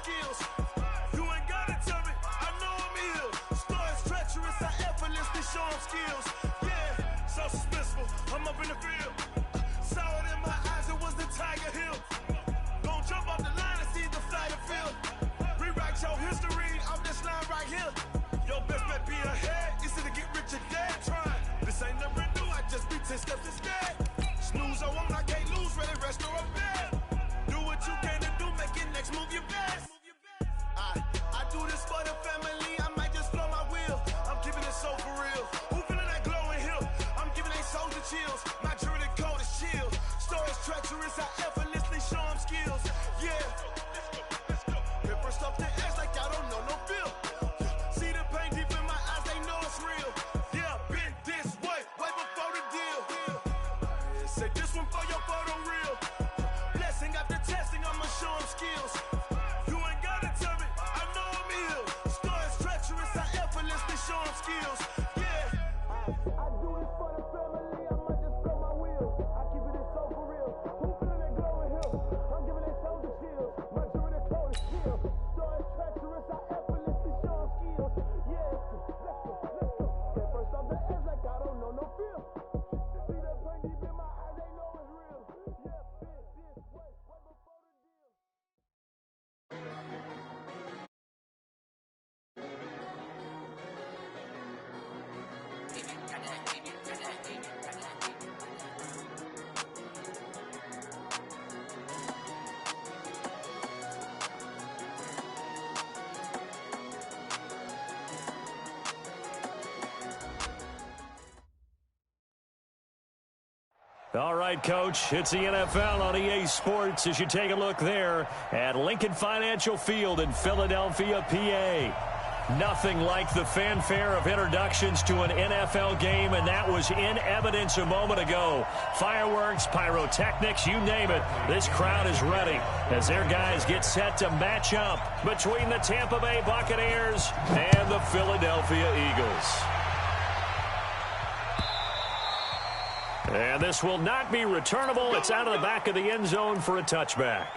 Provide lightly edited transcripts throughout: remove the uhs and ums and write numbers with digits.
skills. You ain't gotta tell me, I know I'm ill. Stories treacherous, I effortlessly show them skills. Yeah, so suspenseful, I'm up in the field. Saw it in my eyes, it was the Tiger Hill. Don't jump off the line and see the flight of field. Rewrite your history off this line right here. Your best bet be ahead, easy to get rich or dead trying. This ain't never new, I just be 10 steps instead. Snooze, I won't, I can't lose, ready, rest or a bed. Do what you can to do, make it next move your best. I do this for the family, I might just flow my wheel. I'm keeping it so for real. Who feeling that glowing hill? I'm giving they soldier chills. My jewelry code is chill. Stories treacherous, I effortlessly show them skills. Yeah. Hit first off the edge like I don't know no feel. See the pain deep in my eyes, they know it's real. Yeah, been this way before the deal. Say this one for your photo real. Blessing after testing, I'ma show them skills. You ain't gotta tell me, I know I'm ill. Stories treacherous, I effortlessly show them skills. Yeah. I do this for the family, I might just blow my wheel. I keep it so for real. Who feeling that glowing hill? I'm giving they soldier chills. My jewelry code is chill. Stories treacherous, I effortlessly show them skills. Yeah, let's go. Get first off the edge like I don't know no feel. See that pain deep in my eyes, they know it's real. Yeah, been this way before the deal. All right, Coach, it's the NFL on EA Sports as you take a look there at Lincoln Financial Field in Philadelphia, PA. Nothing like the fanfare of introductions to an NFL game, and that was in evidence a moment ago. Fireworks, pyrotechnics, you name it. This crowd is ready as their guys get set to match up between the Tampa Bay Buccaneers and the Philadelphia Eagles. And this will not be returnable. It's out of the back of the end zone for a touchback.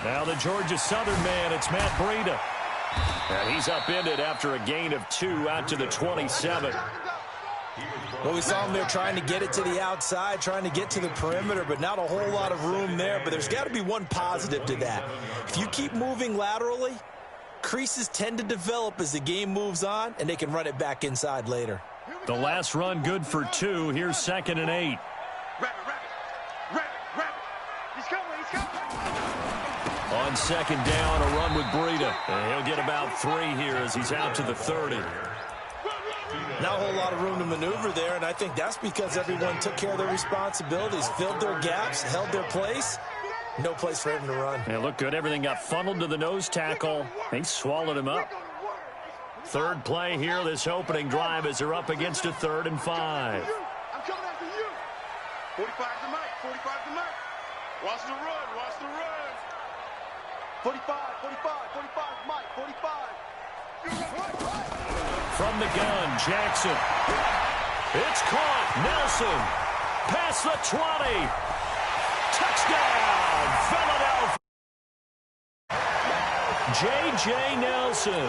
Now the Georgia Southern man, it's Matt Breida. And he's upended after a gain of 2 out to the 27. Well, we saw him there trying to get it to the outside, trying to get to the perimeter, but not a whole lot of room there. But there's got to be one positive to that. If you keep moving laterally, creases tend to develop as the game moves on, and they can run it back inside later. The last run good for 2. Here's 2nd and 8. He's coming. On 2nd down, a run with Breida. And he'll get about 3 here as he's out to the 30. Not a whole lot of room to maneuver there, and I think that's because everyone took care of their responsibilities, filled their gaps, held their place. No place for him to run. It looked good. Everything got funneled to the nose tackle. They swallowed him up. Third play here, this opening drive, as they're up against a 3rd and 5. I'm coming after you. 45 to Mike. Watch the run. 45, Mike, 45. From the gun, Jackson. It's caught. Nelson. Past the 20. Touchdown, Philadelphia. J.J. Nelson.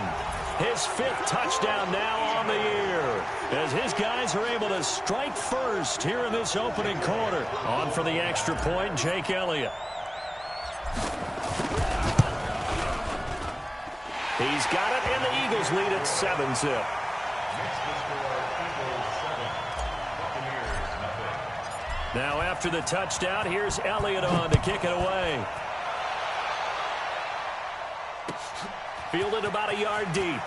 His 5th touchdown now on the year as his guys are able to strike first here in this opening quarter. On for the extra point, Jake Elliott. He's got it, and the Eagles lead at 7-zip. Now after the touchdown, here's Elliott on to kick it away. Fielded about a yard deep.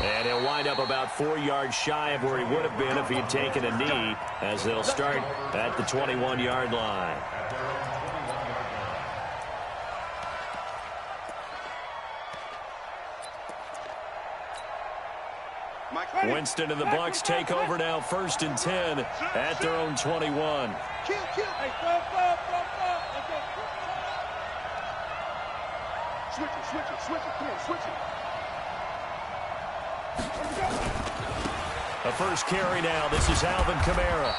And he'll wind up about 4 yards shy of where he would have been if he had taken a knee, as they'll start at the 21-yard line. Winston and the Bucs take over now, 1st and 10 at their own 21. A first carry now. This is Alvin Kamara.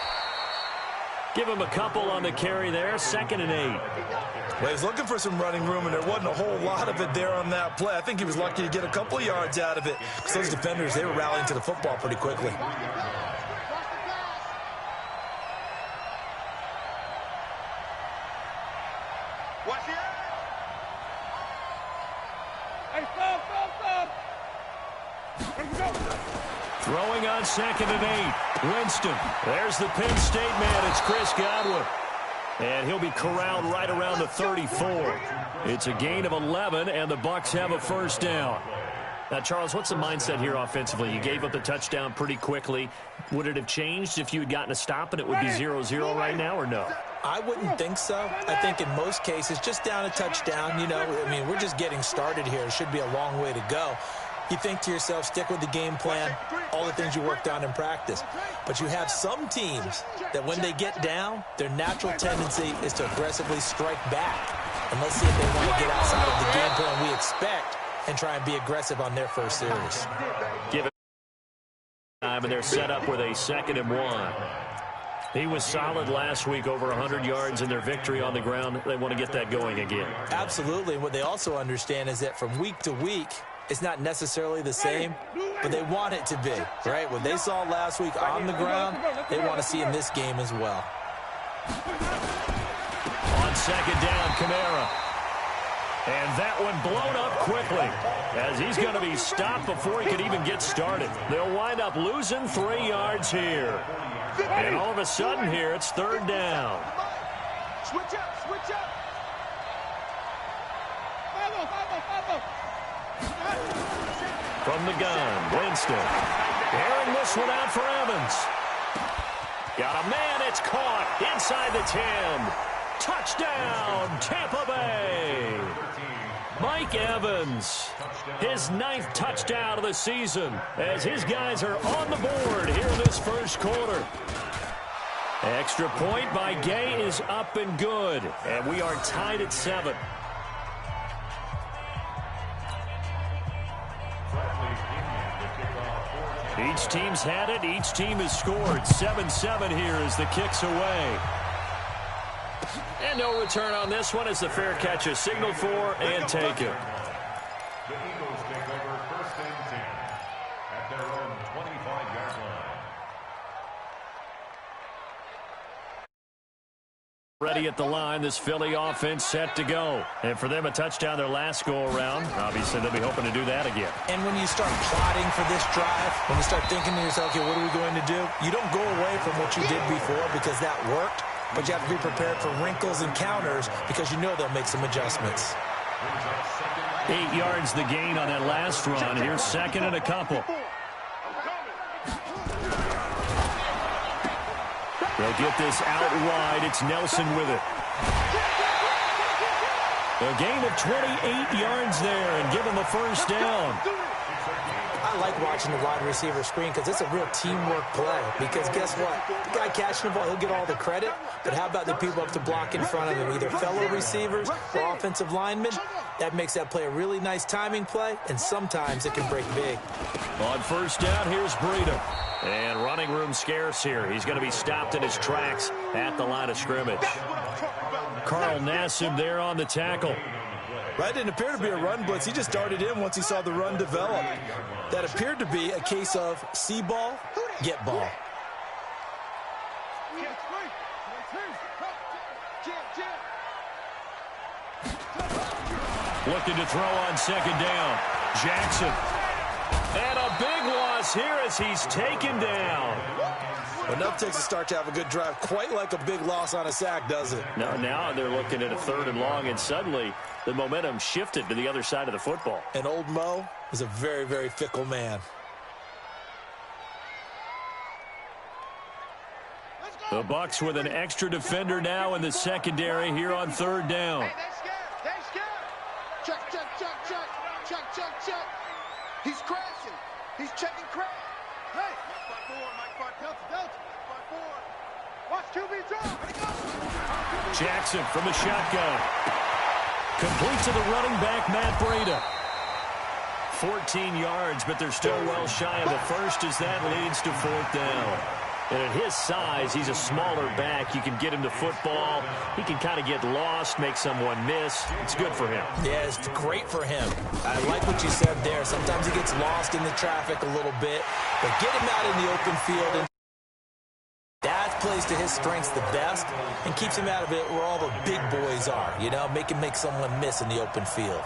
Give him a couple on the carry there. 2nd and 8. Well, he was looking for some running room, and there wasn't a whole lot of it there on that play. I think he was lucky to get a couple of yards out of it. Because those defenders, they were rallying to the football pretty quickly. Throwing on 2nd and 8. Winston. There's the Penn State man. It's Chris Godwin. And he'll be corralled right around the 34. It's a gain of 11, and the Bucs have a first down. Now, Charles, what's the mindset here offensively? You gave up the touchdown pretty quickly. Would it have changed if you had gotten a stop and it would be 0-0 right now, or no? I wouldn't think so. I think in most cases, just down a touchdown, you know, I mean, we're just getting started here. It should be a long way to go. You think to yourself, stick with the game plan, all the things you worked on in practice. But you have some teams that when they get down, their natural tendency is to aggressively strike back. And let's see if they want to get outside of the game plan we expect and try and be aggressive on their first series. Give it time, and they're set up with a 2nd and 1. He was solid last week, over 100 yards in their victory on the ground. They want to get that going again. Absolutely. What they also understand is that from week to week, it's not necessarily the same, but they want it to be, right? What they saw last week on the ground, they want to see in this game as well. On 2nd down, Kamara. And that one blown up quickly as he's going to be stopped before he could even get started. They'll wind up losing 3 yards here. And all of a sudden here, it's 3rd down. Switch up, switch up. From the gun, Winston. Airing this one out for Evans. Got a man, it's caught inside the 10. Touchdown, Tampa Bay. Mike Evans, his 9th touchdown of the season as his guys are on the board here in this first quarter. Extra point by Gay is up and good, and we are tied at 7. Each team's had it. Each team has scored. 7-7 here as the kick's away. And no return on this one as the fair catch is signaled for and taken. The Eagles take over 1st and 10 at their own 25-yard line. Ready at the line, this Philly offense set to go. And for them, a touchdown their last go-around. Obviously, they'll be hoping to do that again. And when you start plotting for this drive, when you start thinking to yourself, okay, what are we going to do? You don't go away from what you did before because that worked, but you have to be prepared for wrinkles and counters because you know they'll make some adjustments. 8 yards the gain on that last run. Here's 2nd and a couple. They'll get this out wide. It's Nelson with it. A gain of 28 yards there and give him a first down. I like watching the wide receiver screen because it's a real teamwork play. Because guess what? The guy catching the ball, he'll get all the credit. But how about the people up to block in front of him? Either fellow receivers or offensive linemen. That makes that play a really nice timing play, and sometimes it can break big. On first down, here's Breida. And running room scarce here. He's going to be stopped in his tracks at the line of scrimmage. Carl Nassib there on the tackle. Right, didn't appear to be a run blitz. He just darted in once he saw the run develop. That appeared to be a case of see ball, get ball. Looking to throw on 2nd down. Jackson. And a big loss here as he's taken down. Enough takes a start to have a good drive. Quite like a big loss on a sack, does it? No, now they're looking at a 3rd and long, and suddenly the momentum shifted to the other side of the football. And old Mo is a very, very fickle man. The Bucs with an extra defender now in the secondary here on 3rd down. Hey, they're scared. They're scared. Check, check, check, check. Check, check, check. He's crashing. He's checking crash. Jackson from the shotgun. Complete to the running back, Matt Breida. 14 yards, but they're still well shy of the first as that leads to fourth down. And at his size, he's a smaller back. You can get him to football. He can kind of get lost, make someone miss. It's good for him. Yeah, it's great for him. I like what you said there. Sometimes he gets lost in the traffic a little bit, but get him out in the open field and that plays to his strengths the best and keeps him out of it where all the big boys are, you know, make him make someone miss in the open field.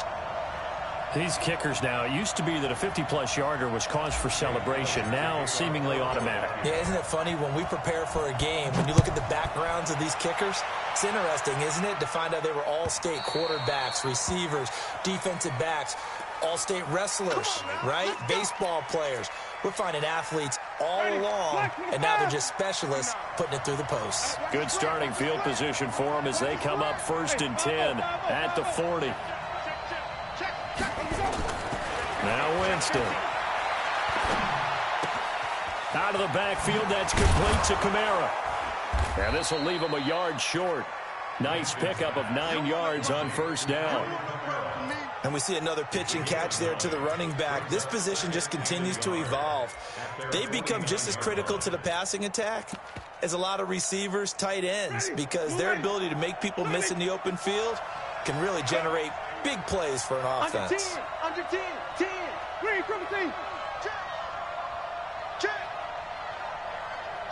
These kickers now, it used to be that a 50-plus yarder was cause for celebration, now seemingly automatic. Yeah, isn't it funny when we prepare for a game, when you look at the backgrounds of these kickers, it's interesting, isn't it, to find out they were all-state quarterbacks, receivers, defensive backs, all-state wrestlers, right? Baseball players. We're finding athletes all along, and now they're just specialists putting it through the posts. Good starting field position for them as they come up 1st and 10 at the 40. Now Winston. Out of the backfield, that's complete to Kamara. And this will leave him a yard short. Nice pickup of 9 yards on first down. And we see another pitch and catch there to the running back. This position just continues to evolve. They've become just as critical to the passing attack as a lot of receivers, tight ends, because their ability to make people miss in the open field can really generate big plays for an offense. Under 10, 10, green, triple team.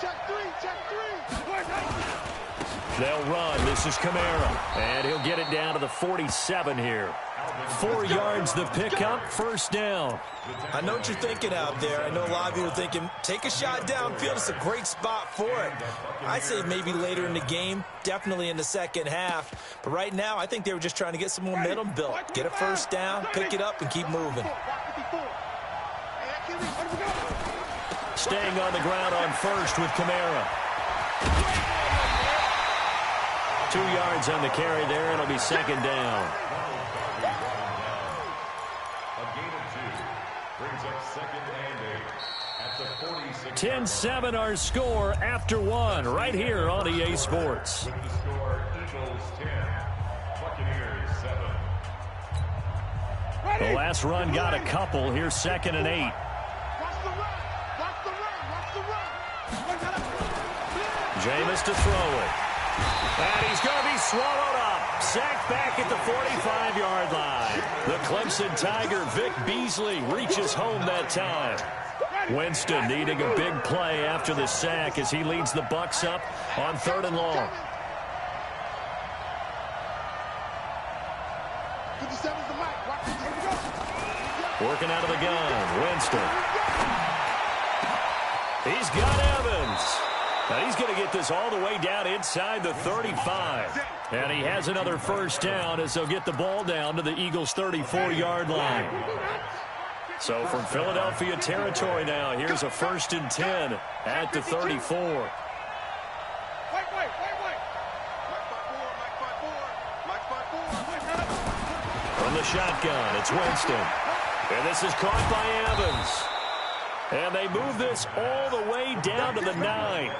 Check 3, check 3. They'll run. This is Kamara. And he'll get it down to the 47 here. 4 yards the pickup, first down. I know what you're thinking out there. I know a lot of you are thinking, take a shot downfield. It's a great spot for it. I'd say maybe later in the game, definitely in the second half. But right now, I think they were just trying to get some momentum built. Get a first down, pick it up, and keep moving. Staying on the ground on first with Kamara. 2 yards on the carry there. It'll be second down. 10-7 our score after one right here on EA Sports. With the score, Eagles 10, Buccaneers 7. The last run got a couple. Here's 2nd and 8. Watch the run. Watch the run. Watch the run. Jameis to throw it. And he's going to be swallowed up. Sacked back at the 45-yard line. The Clemson Tiger, Vic Beasley, reaches home that time. Winston needing a big play after the sack as he leads the Bucs up on 3rd and long. 57's the mic. Watch this. Here we go. Working out of the gun, Winston. He's got Evans. Now he's going to get this all the way down inside the 35. And he has another first down as they'll get the ball down to the Eagles' 34-yard line. So from Philadelphia territory now, here's a 1st and 10 at the 34. Wait. From the shotgun, it's Winston. And this is caught by Evans. And they move this all the way down to the 9.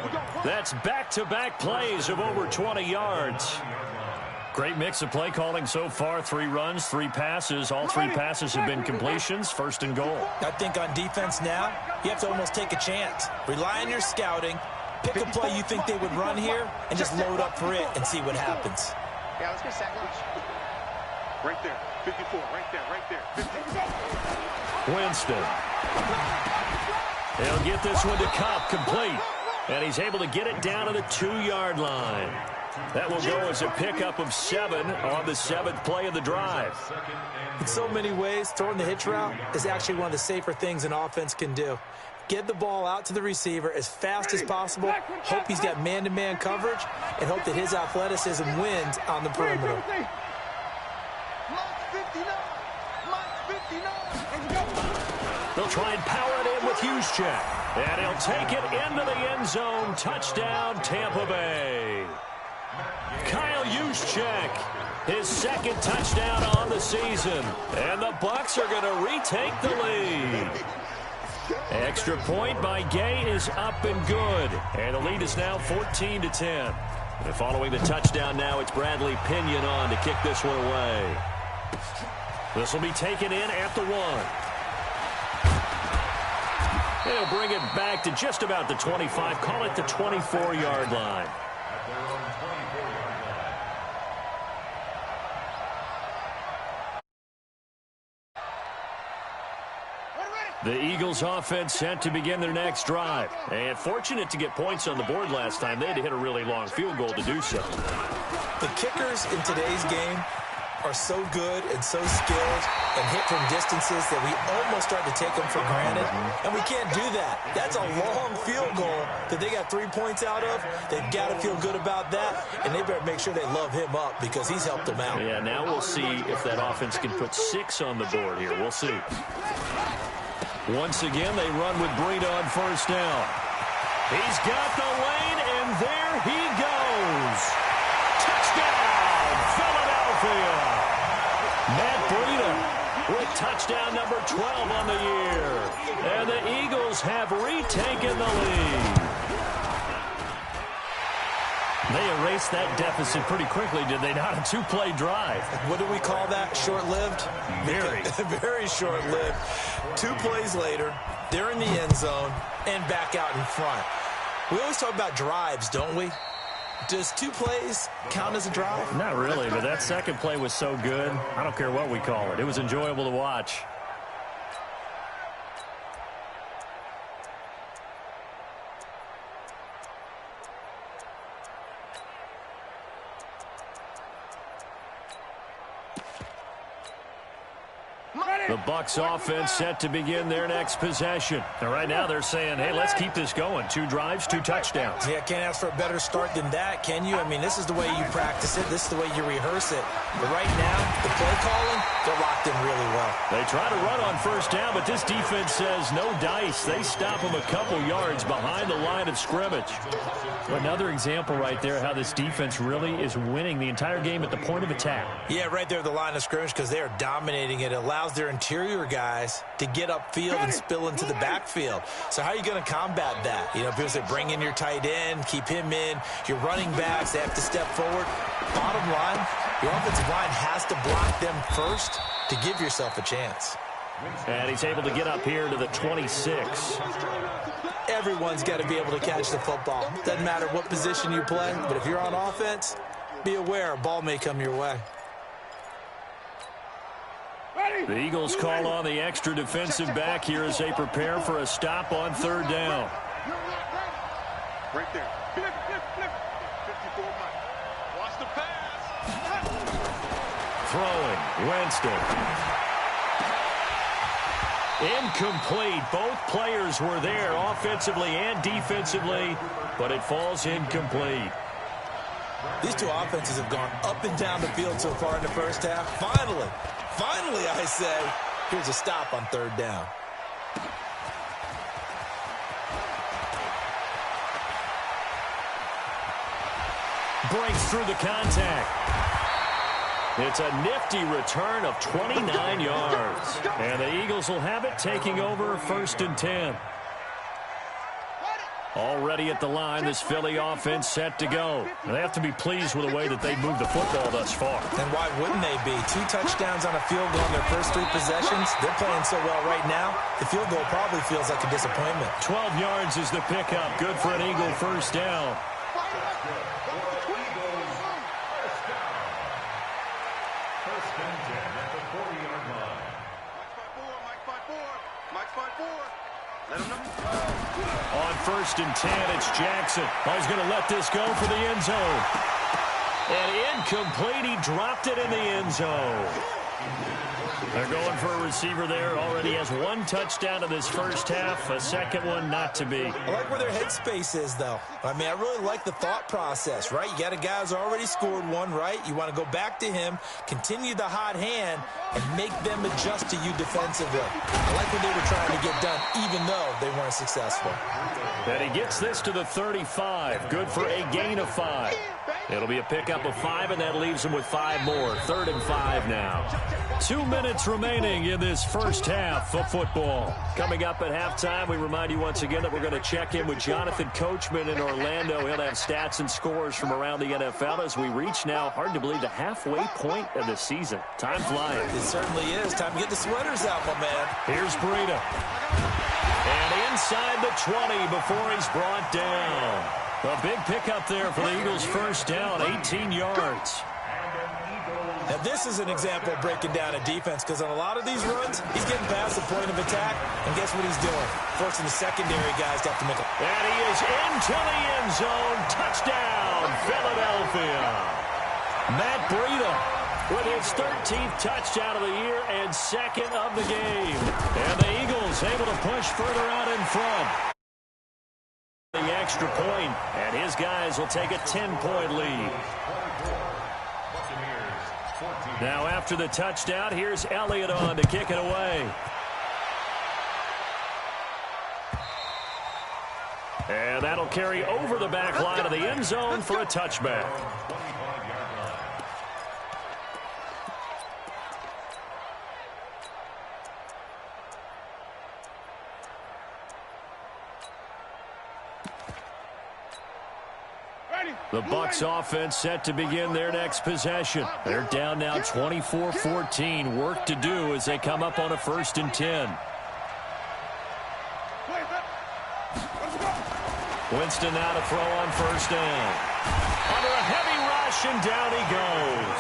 That's back-to-back plays of over 20 yards. Great mix of play calling so far. 3 runs, 3 passes. All 3 passes have been completions. 1st and goal. I think on defense now, you have to almost take a chance. Rely on your scouting. Pick a play you think they would run here and just load up for it and see what happens. Yeah, let's get sack lunch. Right there. 54. Right there. 50. Winston. He'll get this one to Kupp, complete. And he's able to get it down to the 2-yard line. That will go as a pickup of 7 on the 7th play of the drive. In so many ways, throwing the hitch route is actually one of the safer things an offense can do. Get the ball out to the receiver as fast as possible, hope he's got man-to-man coverage, and hope that his athleticism wins on the perimeter. They'll try and power it in with Juszczyk. And he'll take it into the end zone. Touchdown, Tampa Bay. Kyle Juszczyk, his 2nd touchdown on the season. And the Bucs are going to retake the lead. Extra point by Gay is up and good. And the lead is now 14-10. And following the touchdown now, it's Bradley Pinion on to kick this one away. This will be taken in at the 1. He'll bring it back to just about the 25. Call it the 24-yard line. The Eagles offense set to begin their next drive. And fortunate to get points on the board last time. They had to hit a really long field goal to do so. The kickers in today's game are so good and so skilled and hit from distances that we almost start to take them for granted. And we can't do that. That's a long field goal that they got 3 points out of. They've got to feel good about that. And they better make sure they love him up because he's helped them out. Yeah, now we'll see if that offense can put 6 on the board here. We'll see. Once again, they run with Breida on first down. He's got the lane, and there he goes. Touchdown, Philadelphia. Matt Breida with touchdown number 12 on the year. And the Eagles have retaken the lead. They erased that deficit pretty quickly, did they not? A 2-play drive. What do we call that? Short-lived? Very. Very short-lived. 2 plays later, they're in the end zone and back out in front. We always talk about drives, don't we? Does 2 plays count as a drive? Not really, but that second play was so good. I don't care what we call it. It was enjoyable to watch. The Bucs offense set to begin their next possession. And right now they're saying, hey, let's keep this going. 2 drives, 2 touchdowns. Yeah, can't ask for a better start than that, can you? I mean, this is the way you practice it. This is the way you rehearse it. But right now, the play calling, they're locked in really well. They try to run on first down, but this defense says no dice. They stop them a couple yards behind the line of scrimmage. Another example right there how this defense really is winning the entire game at the point of attack. Yeah, right there at the line of scrimmage because they are dominating it. It allows their interior guys to get upfield and spill into the backfield. So how are you going to combat that? You know, people say bring in your tight end, keep him in. Your running backs, they have to step forward. Bottom line, your offensive line has to block them first to give yourself a chance. And he's able to get up here to the 26. Everyone's got to be able to catch the football. Doesn't matter what position you play, but if you're on offense, be aware a ball may come your way. The Eagles call on the extra defensive back here as they prepare for a stop on third down. Right there. 54 Mike. Watch the pass. Throwing. Winston. Incomplete. Both players were there offensively and defensively, but it falls incomplete. These two offenses have gone up and down the field so far in the first half. Finally, I say, here's a stop on third down. Breaks through the contact. It's a nifty return of 29 yards. And the Eagles will have it taking over 1st and 10. Already at the line, this Philly offense set to go. They have to be pleased with the way that they moved the football thus far. And why wouldn't they be? 2 touchdowns on a field goal in their first 3 possessions. They're playing so well right now, the field goal probably feels like a disappointment. 12 yards is the pickup. Good for an Eagle first down. On 1st and 10, it's Jackson. Oh, he's going to let this go for the end zone. And incomplete. He dropped it in the end zone. They're going for a receiver there. Already has 1 touchdown in this first half. A second one not to be. I like where their headspace is, though. I mean, I really like the thought process, right? You got a guy who's already scored 1, right? You want to go back to him, continue the hot hand, and make them adjust to you defensively. I like what they were trying to get done, even though they weren't successful. And he gets this to the 35. Good for a gain of 5. It'll be a pickup of 5, and that leaves him with 5 more. 3rd and 5 now. 2 minutes remaining in this first half of football. Coming up at halftime, we remind you once again that we're going to check in with Jonathan Coachman in Orlando. He'll have stats and scores from around the NFL as we reach now, hard to believe, the halfway point of the season. Time flying. It certainly is. Time to get the sweaters out, my man. Here's Breida. And inside the 20 before he's brought down. A big pickup there for the Eagles' first down, 18 yards. Now, this is an example of breaking down a defense because on a lot of these runs, he's getting past the point of attack, and guess what he's doing? Forcing the secondary guys to have to make a... And he is into the end zone. Touchdown, Philadelphia. Matt Breida with his 13th touchdown of the year and second of the game. And the Eagles able to push further out in front. The extra point, and his guys will take a 10-point lead. Now after the touchdown, here's Elliott on to kick it away. And that'll carry over the back line of the end zone for a touchback. The Bucs offense set to begin their next possession. They're down now 24-14. Work to do as they come up on a 1st and 10. Winston now to throw on 1st down. Under a heavy rush, and down he goes.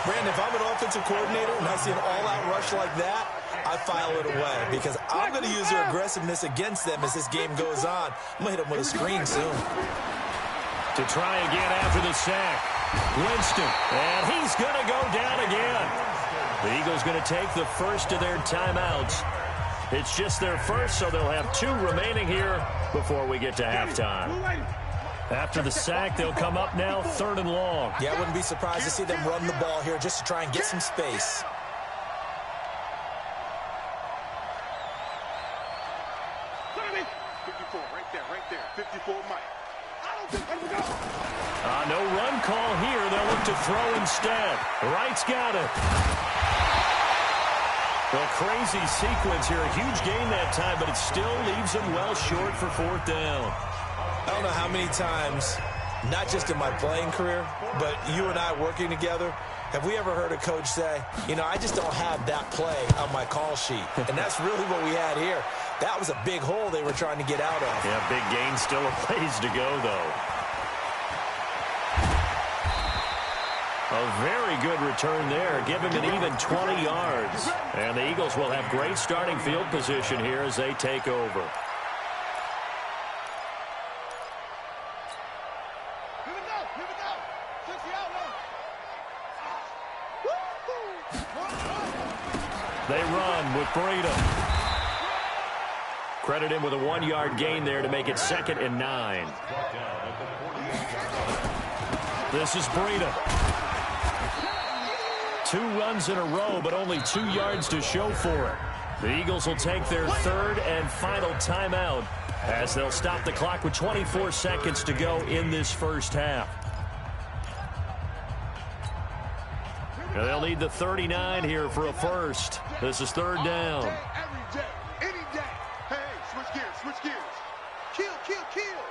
Brandon, if I'm an offensive coordinator and I see an all-out rush like that, I file it away because I'm going to use their aggressiveness against them as this game goes on. I'm going to hit them with a screen soon. To try again after the sack. Winston, and he's going to go down again. The Eagles going to take the first of their timeouts. It's just their first, so they'll have 2 remaining here before we get to halftime. After the sack, they'll come up now 3rd and long. Yeah, I wouldn't be surprised to see them run the ball here just to try and get some space. No run call here. They'll look to throw instead. Wright's got it. A crazy sequence here. A huge gain that time, but it still leaves them well short for 4th down. I don't know how many times, not just in my playing career, but you and I working together, have we ever heard a coach say, you know, I just don't have that play on my call sheet. And that's really what we had here. That was a big hole they were trying to get out of. Yeah, big gain, still a ways to go, though. A very good return there. Give him an even 20 yards. And the Eagles will have great starting field position here as they take over. They run with Breida. Credit him with a 1-yard gain there to make it 2nd and 9. This is Breida. 2 runs in a row, but only 2 yards to show for it. The Eagles will take their 3rd and final timeout as they'll stop the clock with 24 seconds to go in this first half. Now they'll need the 39 here for a first. This is 3rd down. Every day, any day. Hey, switch gears, switch gears. Kill, kill, kill.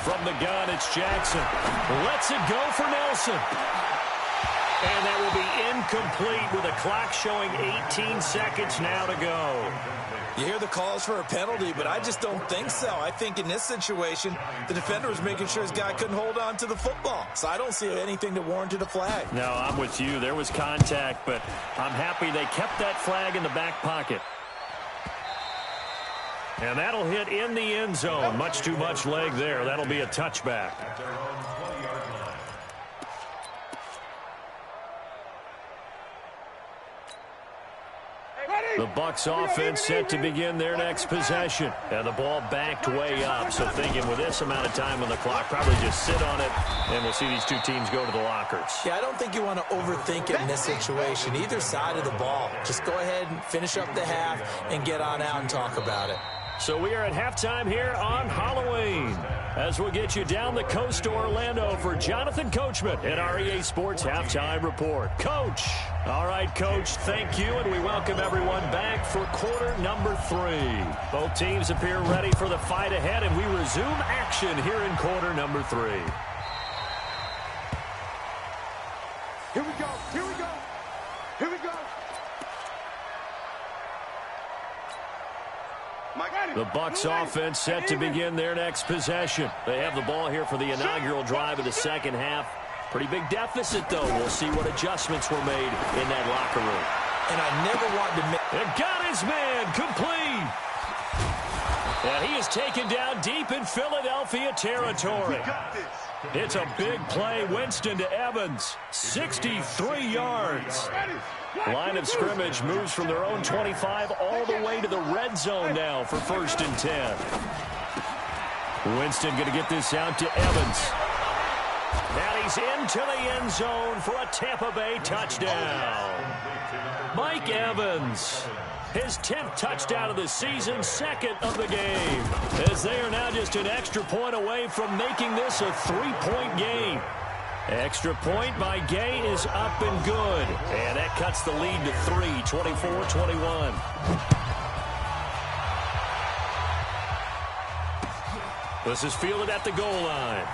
From the gun, it's Jackson. Lets it go for Nelson. And that will be incomplete with a clock showing 18 seconds now to go. You hear the calls for a penalty, but I just don't think so. I think in this situation, the defender was making sure his guy couldn't hold on to the football. So I don't see anything that warranted a flag. No, I'm with you. There was contact, but I'm happy they kept that flag in the back pocket. And that'll hit in the end zone. Much too much leg there. That'll be a touchback. The Bucs offense set to begin their next possession. And the ball backed way up. So thinking with this amount of time on the clock, probably just sit on it, and we'll see these 2 teams go to the lockers. Yeah, I don't think you want to overthink it in this situation. Either side of the ball. Just go ahead and finish up the half and get on out and talk about it. So we are at halftime here on Halloween. as we'll get you down the coast to Orlando for Jonathan Coachman at our EA Sports Halftime Report. Coach. All right, Coach, thank you, and we welcome everyone back for quarter number 3. Both teams appear ready for the fight ahead, and we resume action here in quarter number 3. Here we go. Here we go. Here we go. The Bucs offense set to begin their next possession. They have the ball here for the inaugural drive of the second half. Pretty big deficit, though. We'll see what adjustments were made in that locker room. And I never wanted to make... And got his man complete. And he is taken down deep in Philadelphia territory. It's a big play. Winston to Evans. 63 yards. Line of scrimmage moves from their own 25 all the way to the red zone now for 1st and 10. Winston going to get this out to Evans. And he's into the end zone for a Tampa Bay touchdown. Mike Evans, his 10th touchdown of the season, 2nd of the game, as they are now just an extra point away from making this a 3-point game. Extra point by Gay is up and good. And that cuts the lead to 3, 24-21. This is fielded at the goal line.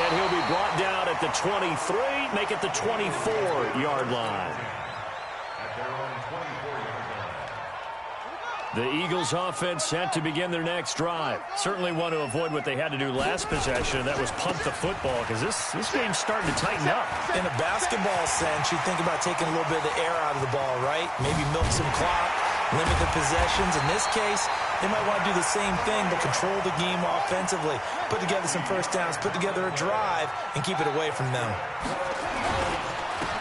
And he'll be brought down at the 23, make it the 24-yard line. The Eagles offense set to begin their next drive. Certainly want to avoid what they had to do last possession. That was punt the football, because this game's starting to tighten up. In a basketball sense, you think about taking a little bit of the air out of the ball, right? Maybe milk some clock, limit the possessions. In this case, they might want to do the same thing, but control the game offensively. Put together some first downs, put together a drive, and keep it away from them.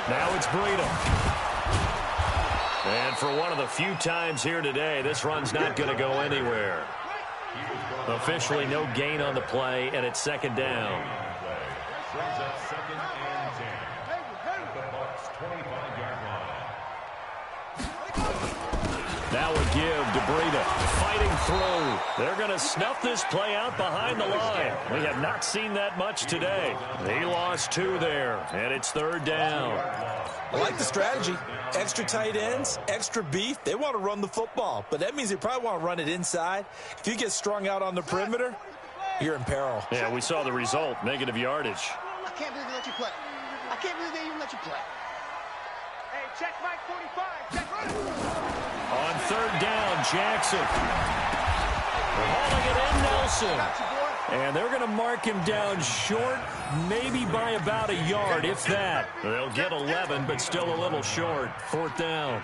Now it's Breida. And for one of the few times here today, this run's not going to go anywhere. Officially no gain on the play, and it's 2nd down. Brings up 2nd and 10 at the Bucs' 25-yard line. Now a give to Breida, fighting through. They're going to snuff this play out behind the line. We have not seen that much today. He lost 2 there, and it's 3rd down. I like the strategy. Extra tight ends, extra beef. They want to run the football, but that means they probably want to run it inside. If you get strung out on the perimeter, you're in peril. Yeah, we saw the result, negative yardage. I can't believe they let you play. I can't believe they even let you play. Hey, check Mike 45. Check. On 3rd down, Jackson. Hauling it in, Nelson. And they're going to mark him down short, maybe by about a yard, if that. They'll get 11, but still a little short. 4th down.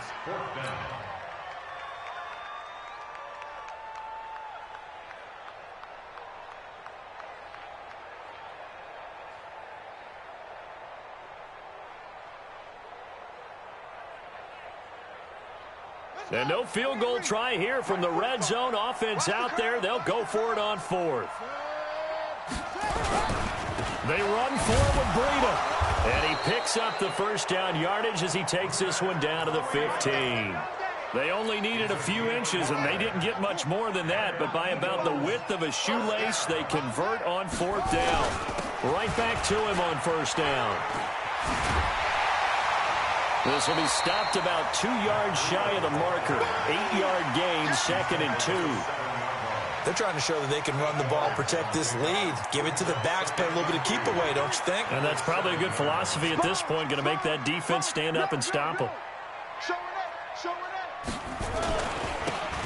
And no field goal try here from the red zone. Offense out there. They'll go for it on 4th. They run for it with Breida. And he picks up the first down yardage as he takes this one down to the 15. They only needed a few inches, and they didn't get much more than that. But by about the width of a shoelace, they convert on 4th down. Right back to him on 1st down. This will be stopped about 2 yards shy of the marker. 8-yard gain, 2nd and 2. They're trying to show that they can run the ball, protect this lead. Give it to the backs, play a little bit of keep away, don't you think? And that's probably a good philosophy at this point, going to make that defense stand up and stop them.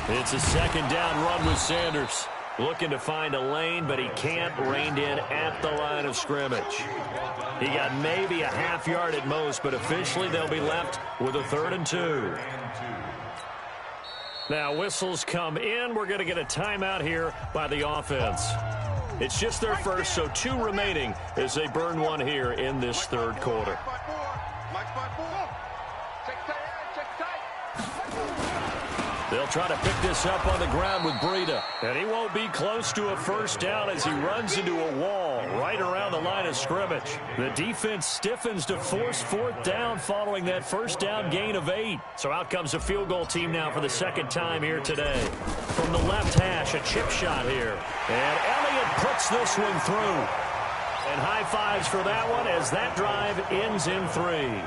It's a 2nd down run with Sanders. Looking to find a lane, but he can't. Reined in at the line of scrimmage. He got maybe a half yard at most, but officially they'll be left with a 3rd and 2. Now whistles come in. We're going to get a timeout here by the offense. It's just their first, so 2 remaining as they burn one here in this 3rd quarter. They'll try to pick this up on the ground with Breida. And he won't be close to a first down as he runs into a wall right around the line of scrimmage. The defense stiffens to force fourth down following that first down gain of 8. So out comes a field goal team now for the second time here today. From the left hash, a chip shot here. And Elliott puts this one through. And high fives for that one as that drive ends in 3.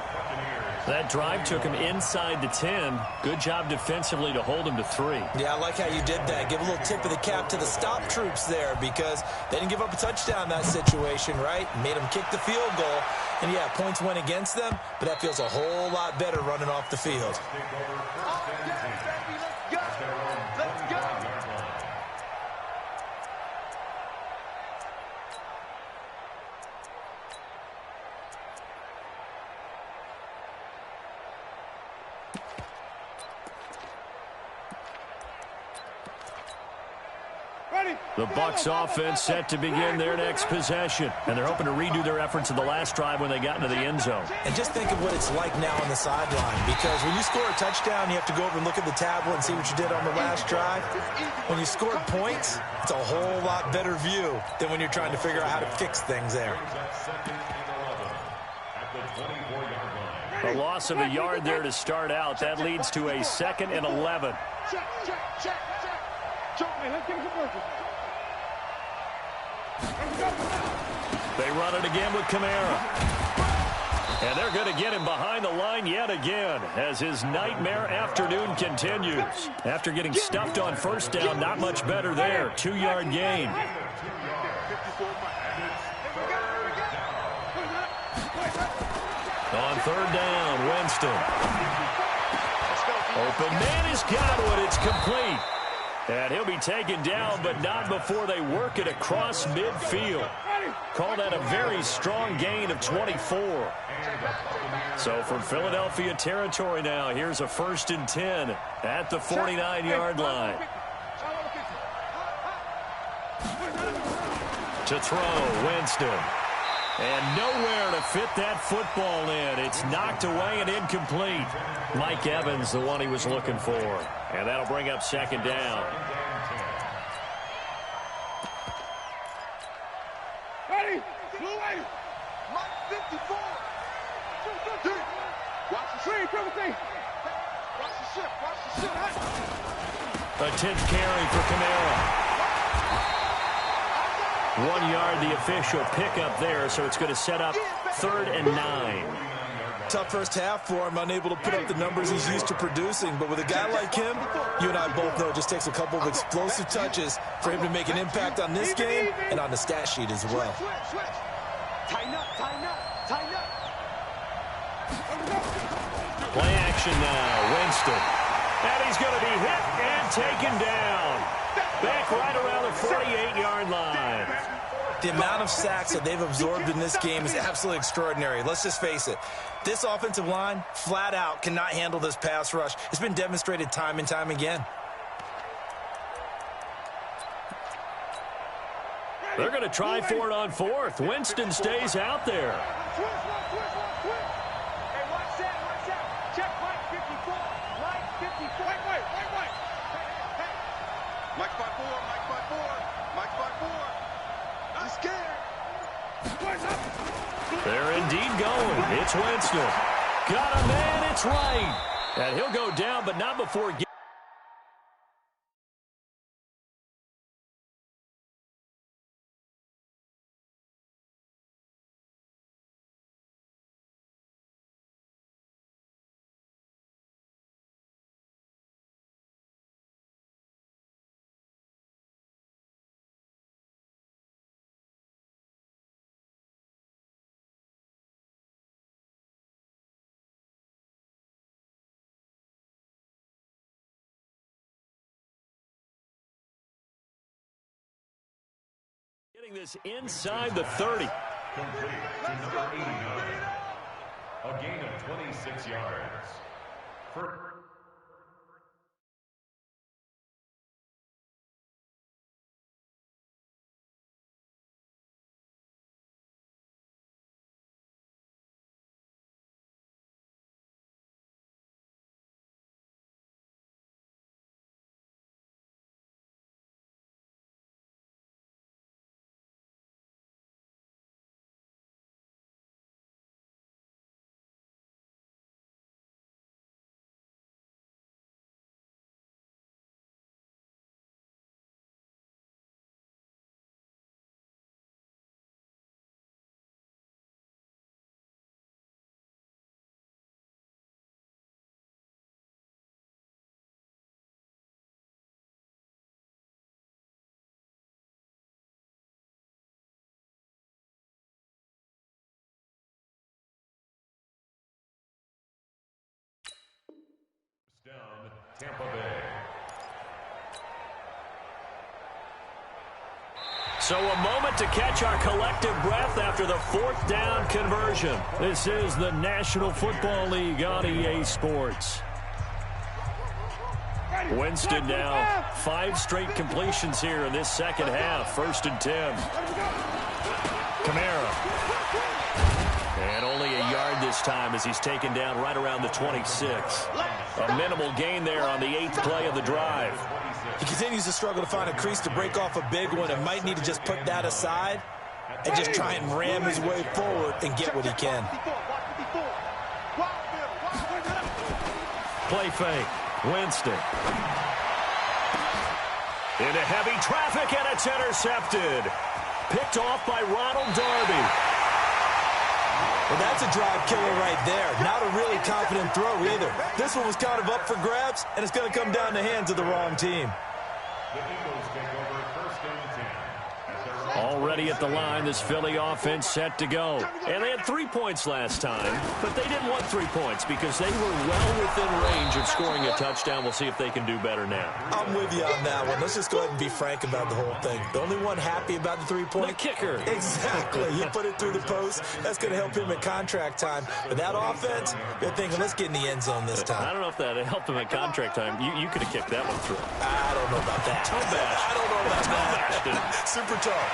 That drive took him inside the 10. Good job defensively to hold him to 3. Yeah, I like how you did that. Give a little tip of the cap to the stop troops there because they didn't give up a touchdown in that situation, right? Made them kick the field goal. And, yeah, points went against them, but that feels a whole lot better running off the field. The Bucs offense set to begin their next possession. And they're hoping to redo their efforts in the last drive when they got into the end zone. And just think of what it's like now on the sideline. Because when you score a touchdown, you have to go over and look at the tablet and see what you did on the last drive. When you scored points, it's a whole lot better view than when you're trying to figure out how to fix things there. A loss of a yard there to start out. That leads to a 2nd and 11. Check. Let's get some work. They run it again with Kamara. And they're going to get him behind the line yet again as his nightmare afternoon continues. After getting stuffed on first down, not much better there. 2-yard gain. On 3rd down, Winston. Open man has got one. It's complete. And he'll be taken down, but not before they work it across midfield. Call that a very strong gain of 24. So from Philadelphia territory now, here's a 1st and 10 at the 49-yard line. To throw, Winston. And nowhere to fit that football in. It's knocked away and incomplete. Mike Evans, the one he was looking for. And that'll bring up 2nd down. Ready? Mike 54. Watch the ship. Watch the ship. A 10th carry for Kamara. 1 yard, the official pickup there, so it's going to set up 3rd and 9. Tough first half for him, unable to put up the numbers he's used to producing. But with a guy like him, you and I both know it just takes a couple of explosive touches for him to make an impact on this game and on the stat sheet as well. Switch. Tighten up. Play action now, Winston. And he's going to be hit and taken down. Back right around the 48-yard line. The amount of sacks that they've absorbed in this game is absolutely extraordinary. Let's just face it. This offensive line, flat out, cannot handle this pass rush. It's been demonstrated time and time again. They're going to try for it on 4th. Winston stays out there. Hey, watch that. Check Mike 54. Mike 54. Wait. Hey. Mike 54. I'm scared. They're indeed going. It's Winston. Got a man. It's right. And he'll go down, but not before getting this inside the 30. Complete to number 89. A gain of 26 yards. For Down, Tampa Bay. So a moment to catch our collective breath after the fourth down conversion. This is the National Football League on EA Sports. Winston now 5 straight completions here in this second half. 1st and 10. Kamara. And only a yard this time as he's taken down right around the 26. A minimal gain there on the 8th play of the drive. He continues to struggle to find a crease to break off a big one and might need to just put that aside and just try and ram his way forward and get what he can. Play fake. Winston. Into heavy traffic, and it's intercepted. Picked off by Ronald Darby. Well, that's a drive killer right there. Not a really confident throw either. This one was kind of up for grabs, and it's going to come down in the hands of the wrong team. The Eagles take over 1st and 10. Already at the line, this Philly offense set to go. And they had 3 points last time, but they didn't want 3 points because they were well within range of scoring a touchdown. We'll see if they can do better now. I'm with you on that one. Let's just go ahead and be frank about the whole thing. The only one happy about the 3-point? The kicker. Exactly. You put it through the post. That's going to help him at contract time. But that offense, they're thinking, let's get in the end zone this time. I don't know if that helped him at contract time. You could have kicked that one through. I don't know about that. I don't know about that. Super tall.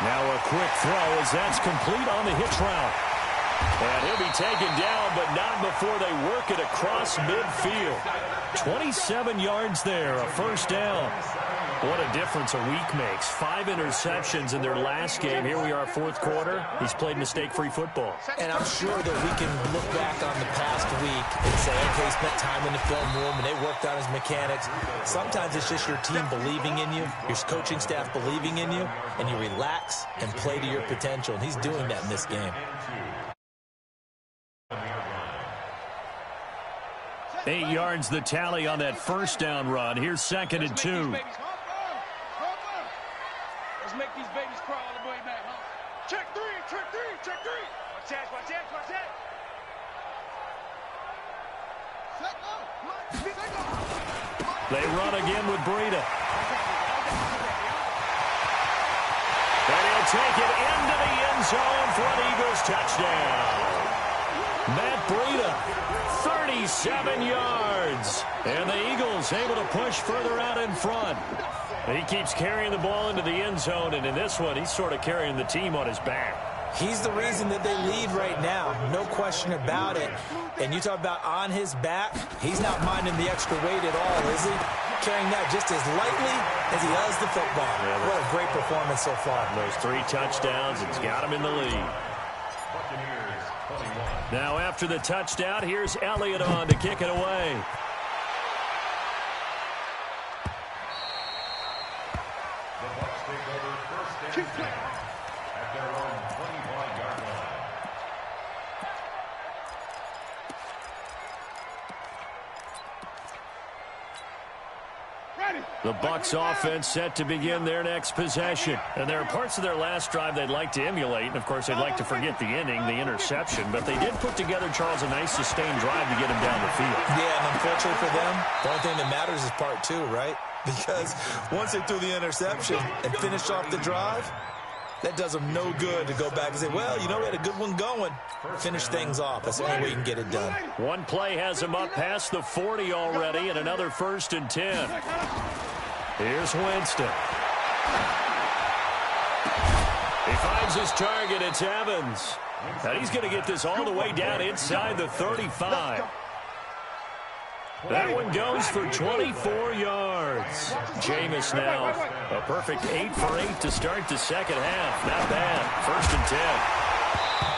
Now a quick throw as that's complete on the hitch route. And he'll be taken down, but not before they work it across midfield. 27 yards there, a 1st down. What a difference a week makes. 5 interceptions in their last game. Here we are, 4th quarter. He's played mistake-free football. And I'm sure that we can look back on the past week and say, okay, he spent time in the film room and they worked on his mechanics. Sometimes it's just your team believing in you, your coaching staff believing in you, and you relax and play to your potential. And he's doing that in this game. 8 yards the tally on that 1st down run. Here's 2nd and 2. Let's make these babies crawl all the way back, huh? Check 3, check 3, check 3. Watch that, watch that, watch that. They run again with Breida. And he'll take it into the end zone for an Eagles touchdown. Matt Breida, 37 yards. And the Eagles able to push further out in front. He keeps carrying the ball into the end zone, and in this one, he's sort of carrying the team on his back. He's the reason that they lead right now, no question about it. And you talk about on his back, he's not minding the extra weight at all, is he? Carrying that just as lightly as he does the football. Yeah, what a great performance so far. Those 3 touchdowns, it's got him in the lead. Now after the touchdown, here's Elliott on to kick it away. The Bucs take over 1st and 10 at their own 25-yard line. The Bucs offense set to begin their next possession. And there are parts of their last drive they'd like to emulate. And, of course, they'd like to forget the inning, the interception. But they did put together, Charles, a nice sustained drive to get him down the field. Yeah, and unfortunately for them, the only thing that matters is part 2, right? Because once they threw the interception and finished off the drive, that does them no good to go back and say, well, you know, we had a good one going. Finish things off. That's the only way you can get it done. One play has him up past the 40 already, and another 1st and 10. Here's Winston. He finds his target. It's Evans. And he's going to get this all the way down inside the 35. That one goes for 24 yards. Jameis now a perfect 8 for 8 to start the second half. Not bad. 1st and 10.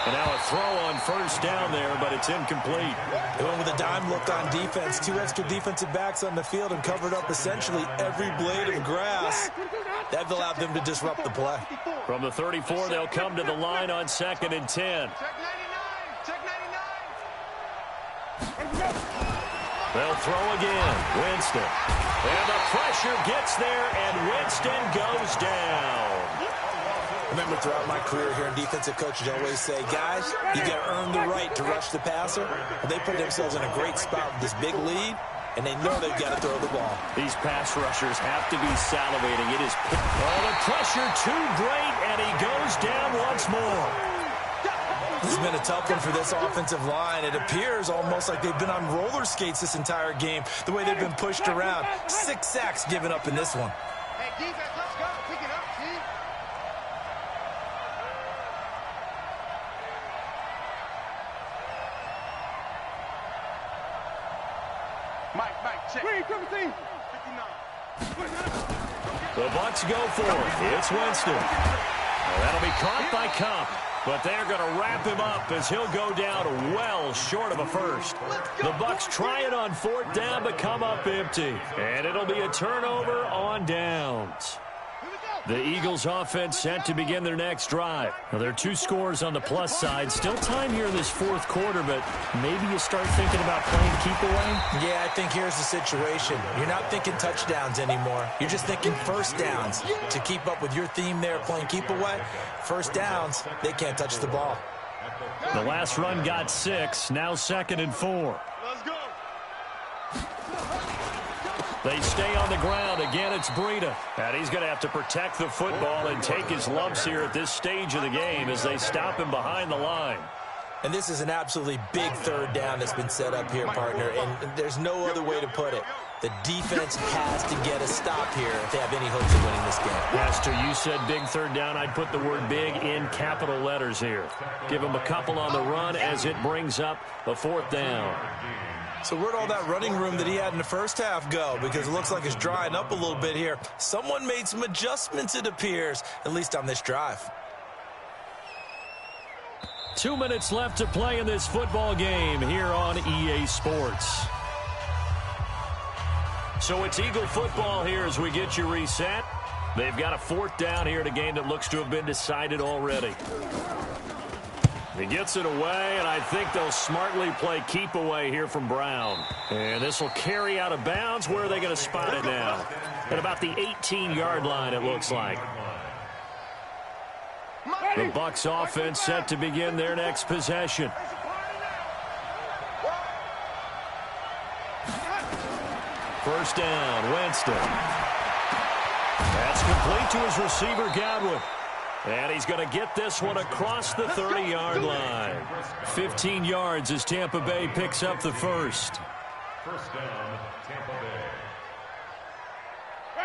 And now a throw on 1st down there, but it's incomplete. They went with a dime look on defense. 2 extra defensive backs on the field and covered up essentially every blade of grass. That allowed them to disrupt the play. From the 34, they'll come to the line on 2nd and 10. Check 99, check 99. They'll throw again. Winston. And the pressure gets there, and Winston goes down. Remember, throughout my career here in defensive coaches, I always say, guys, you got to earn the right to rush the passer. They put themselves in a great spot with this big lead. and they know they've got to throw the ball. These pass rushers have to be salivating. It is the pressure too great, and he goes down once more. This has been a tough one for this offensive line. It appears almost like they've been on roller skates this entire game, the way they've been pushed around. 6 sacks given up in this one. Hey, defense, let's go. Pick it up, see? Mike, check. 59. The Bucs go for it. It's Winston. Well, that'll be caught by Cup, but they're going to wrap him up as he'll go down well short of a first. The Bucs try it on 4th down, but come up empty, and it'll be a turnover on downs. The Eagles offense set to begin their next drive. Now, there are 2 scores on the plus side. Still time here in this 4th quarter, but maybe you start thinking about playing keep away? Yeah, I think here's the situation. You're not thinking touchdowns anymore. You're just thinking first downs. To keep up with your theme there, playing keep away, first downs, they can't touch the ball. The last run got 6, now 2nd and 4. Let's go. They stay on the ground. Again, it's Breida. And he's going to have to protect the football and take his lumps here at this stage of the game as they stop him behind the line. And this is an absolutely big 3rd down that's been set up here, partner, and there's no other way to put it. The defense has to get a stop here if they have any hopes of winning this game. Master, you said big 3rd down. I'd put the word big in capital letters here. Give him a couple on the run as it brings up the 4th down. So where'd all that running room that he had in the first half go? Because it looks like it's drying up a little bit here. Someone made some adjustments, it appears, at least on this drive. 2 minutes left to play in this football game here on EA Sports. So it's Eagle football here as we get you reset. They've got a 4th down here in a game that looks to have been decided already. He gets it away, and I think they'll smartly play keep away here from Brown. And this will carry out of bounds. Where are they going to spot it now? At about the 18-yard line, it looks like. The Bucs offense set to begin their next possession. First down, Winston. That's complete to his receiver, Godwin. And he's going to get this one across the 30-yard line. 15 yards as Tampa Bay picks up the first. First down, Tampa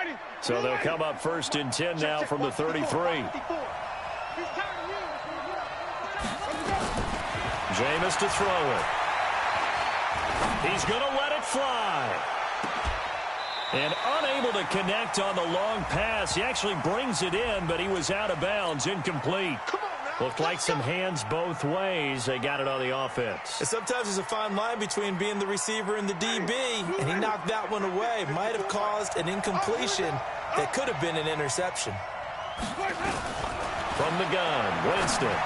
Bay. So they'll come up 1st and 10 now from the 33. Jameis to throw it. He's going to let it fly. And unable to connect on the long pass. He actually brings it in, but he was out of bounds, incomplete. Looked like some hands both ways. They got it on the offense. And sometimes there's a fine line between being the receiver and the DB, and he knocked that one away. Might have caused an incompletion that could have been an interception. From the gun, Winston.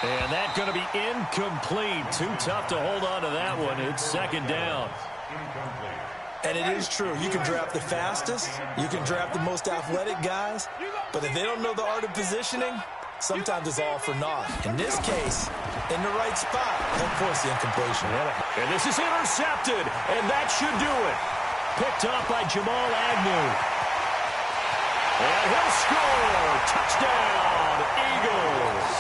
And that's going to be incomplete. Too tough to hold on to that one. It's 2nd down. And it is true. You can draft the fastest. You can draft the most athletic guys. But if they don't know the art of positioning, sometimes it's all for naught. In this case, in the right spot, they'll force the incompletion. And this is intercepted. And that should do it. Picked up by Jamal Agnew. And he'll score. Touchdown, Eagles.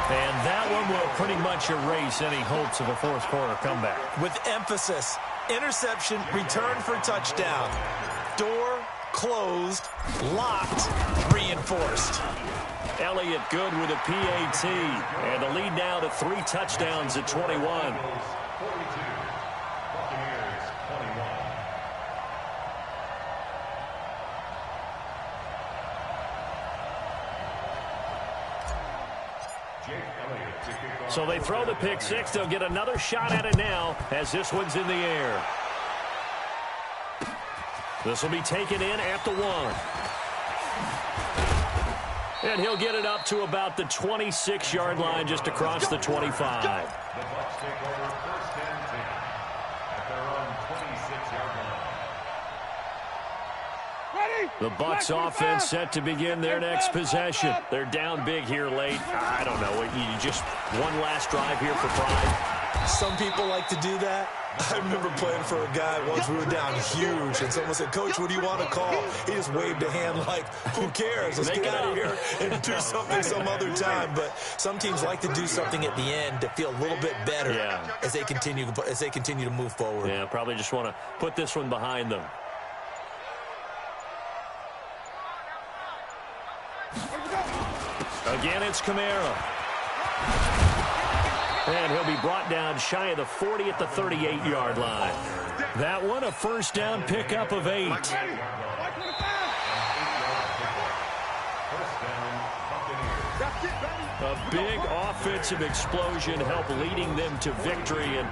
And that one will pretty much erase any hopes of a 4th quarter comeback. With emphasis, interception, return for touchdown. Door closed, locked, reinforced. Elliott good with a PAT. And the lead now to 3 touchdowns at 21. So they throw the pick 6. They'll get another shot at it now as this one's in the air. This will be taken in at the 1. And he'll get it up to about the 26-yard line just across the 25. The Bucs take over 1st and 10 at their own 26-yard line. The Bucs offense set to begin their next possession. They're down big here late. I don't know. You just one last drive here for pride. Some people like to do that. I remember playing for a guy once. We were down huge, and someone said, "Coach, what do you want to call?" He just waved a hand like, "Who cares? Let's get out of here and do something some other time." But some teams like to do something at the end to feel a little bit better as they continue to move forward. Yeah, probably just want to put this one behind them. Again, it's Kamara. And he'll be brought down shy of the 40 at the 38-yard line. That one, a first down pickup of 8. A big offensive explosion helped leading them to victory. And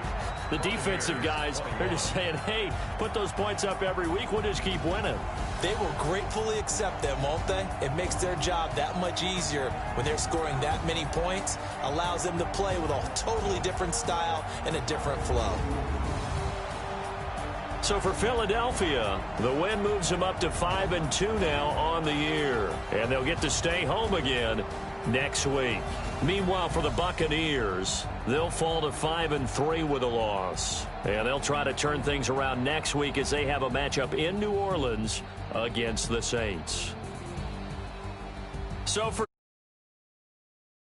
the defensive guys are just saying, hey, put those points up every week. We'll just keep winning. They will gratefully accept them, won't they? It makes their job that much easier when they're scoring that many points. Allows them to play with a totally different style and a different flow. So for Philadelphia, the win moves them up to 5-2 now on the year. And they'll get to stay home again next week. Meanwhile, for the Buccaneers, they'll fall to 5-3 with a loss. And they'll try to turn things around next week as they have a matchup in New Orleans against the Saints. So for